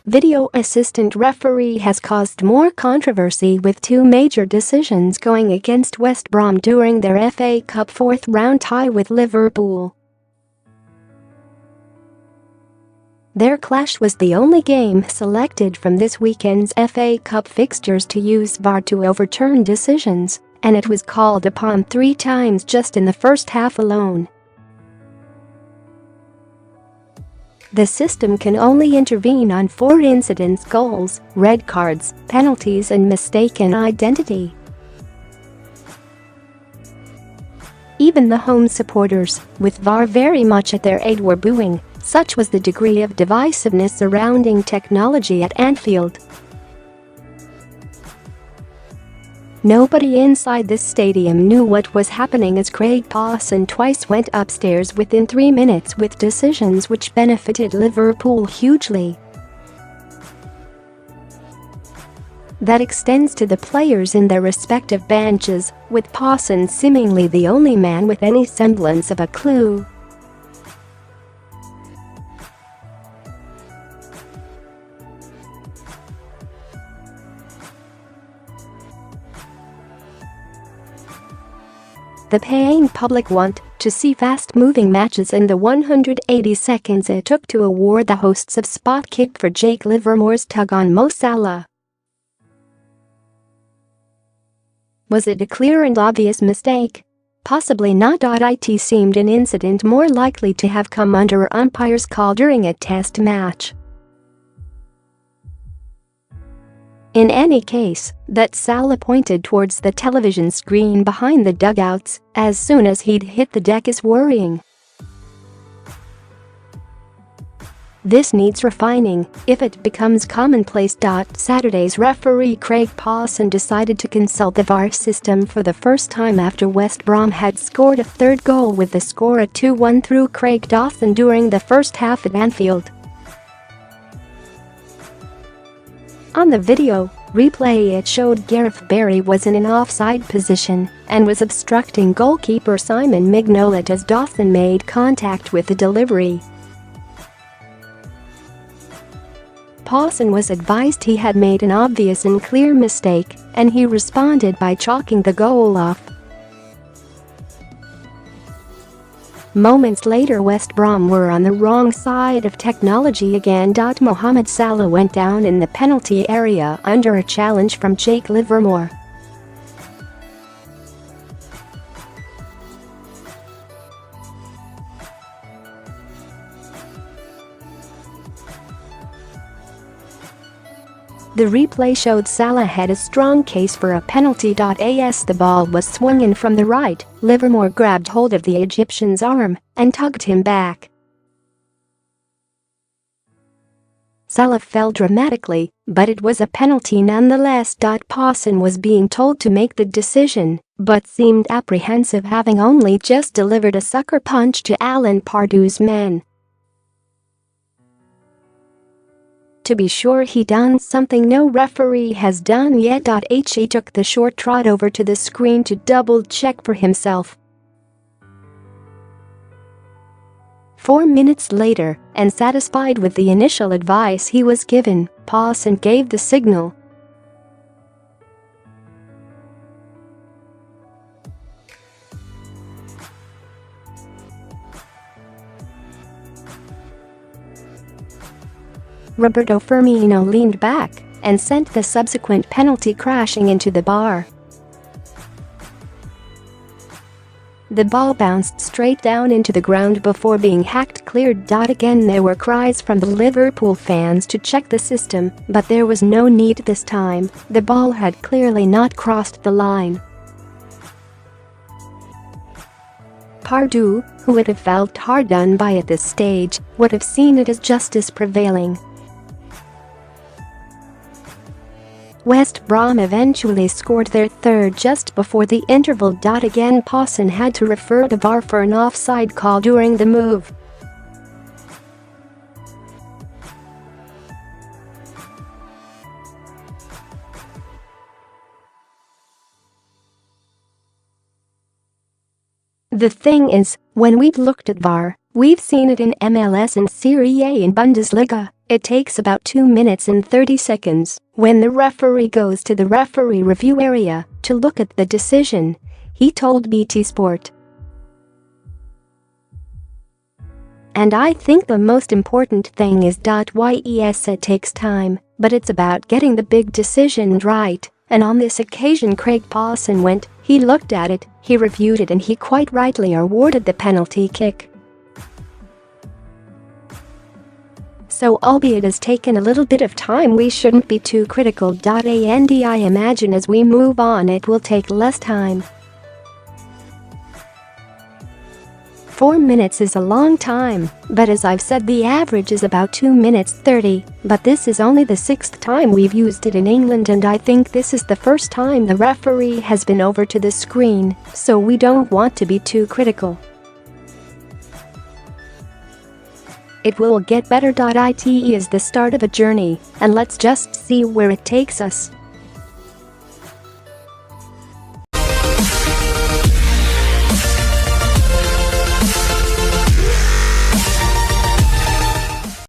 Video assistant referee has caused more controversy with two major decisions going against West Brom during their FA Cup fourth-round tie with Liverpool. Their clash was the only game selected from this weekend's FA Cup fixtures to use VAR to overturn decisions, and it was called upon 3 times just in the first half alone. The system can only intervene on 4 incidents: goals, red cards, penalties and mistaken identity. Even the home supporters, with VAR very much at their aid, were booing. Such was the degree of divisiveness surrounding technology at Anfield. Nobody inside this stadium knew what was happening as Craig Pawson twice went upstairs within 3 minutes with decisions which benefited Liverpool hugely. That extends to the players in their respective benches, with Pawson seemingly the only man with any semblance of a clue. The paying public want to see fast-moving matches in the 180 seconds it took to award the hosts of spot kick for Jake Livermore's tug on Mo Salah. Was it a clear and obvious mistake? Possibly not. It seemed an incident more likely to have come under an umpire's call during a test match. In any case, that Salah pointed towards the television screen behind the dugouts as soon as he'd hit the deck is worrying. This needs refining if it becomes commonplace. Saturday's referee Craig Pawson decided to consult the VAR system for the first time after West Brom had scored a third goal with the score at 2-1 through Craig Dawson during the first half at Anfield. On the video replay, it showed Gareth Barry was in an offside position and was obstructing goalkeeper Simon Mignolet as Dawson made contact with the delivery. Pawson was advised he had made an obvious and clear mistake, and he responded by chalking the goal off. Moments later, West Brom were on the wrong side of technology again. Mohamed Salah went down in the penalty area under a challenge from Jake Livermore. The replay showed Salah had a strong case for a penalty. As the ball was swung in from the right, Livermore grabbed hold of the Egyptian's arm and tugged him back. Salah fell dramatically, but it was a penalty nonetheless. Pawson was being told to make the decision, but seemed apprehensive, having only just delivered a sucker punch to Alan Pardew's men. To be sure, he done something no referee has done yet. He took the short trot over to the screen to double-check for himself. 4 minutes later, and satisfied with the initial advice he was given, Pawson gave the signal. Roberto Firmino leaned back and sent the subsequent penalty crashing into the bar. The ball bounced straight down into the ground before being hacked clear. Again, there were cries from the Liverpool fans to check the system, but there was no need this time. The ball had clearly not crossed the line. Pardew, who would have felt hard done by at this stage, would have seen it as justice prevailing. West Brom eventually scored their third just before the interval. Again, Pawson had to refer to VAR for an offside call during the move. The thing is, when we've looked at VAR, we've seen it in MLS and Serie A and Bundesliga, It takes about 2 minutes and 30 seconds when the referee goes to the referee review area to look at the decision, he told BT Sport. And I think the most important thing is yes, it takes time, but it's about getting the big decision right. And on this occasion Craig Pawson went, he looked at it, he reviewed it, and he quite rightly awarded the penalty kick. So albeit it has taken a little bit of time, we shouldn't be too critical. And I imagine as we move on it will take less time. 4 minutes is a long time, but as I've said the average is about 2 minutes 30, but this is only the 6th time we've used it in England, and I think this is the first time the referee has been over to the screen, so we don't want to be too critical. It will get better. It is the start of a journey, and let's just see where it takes us.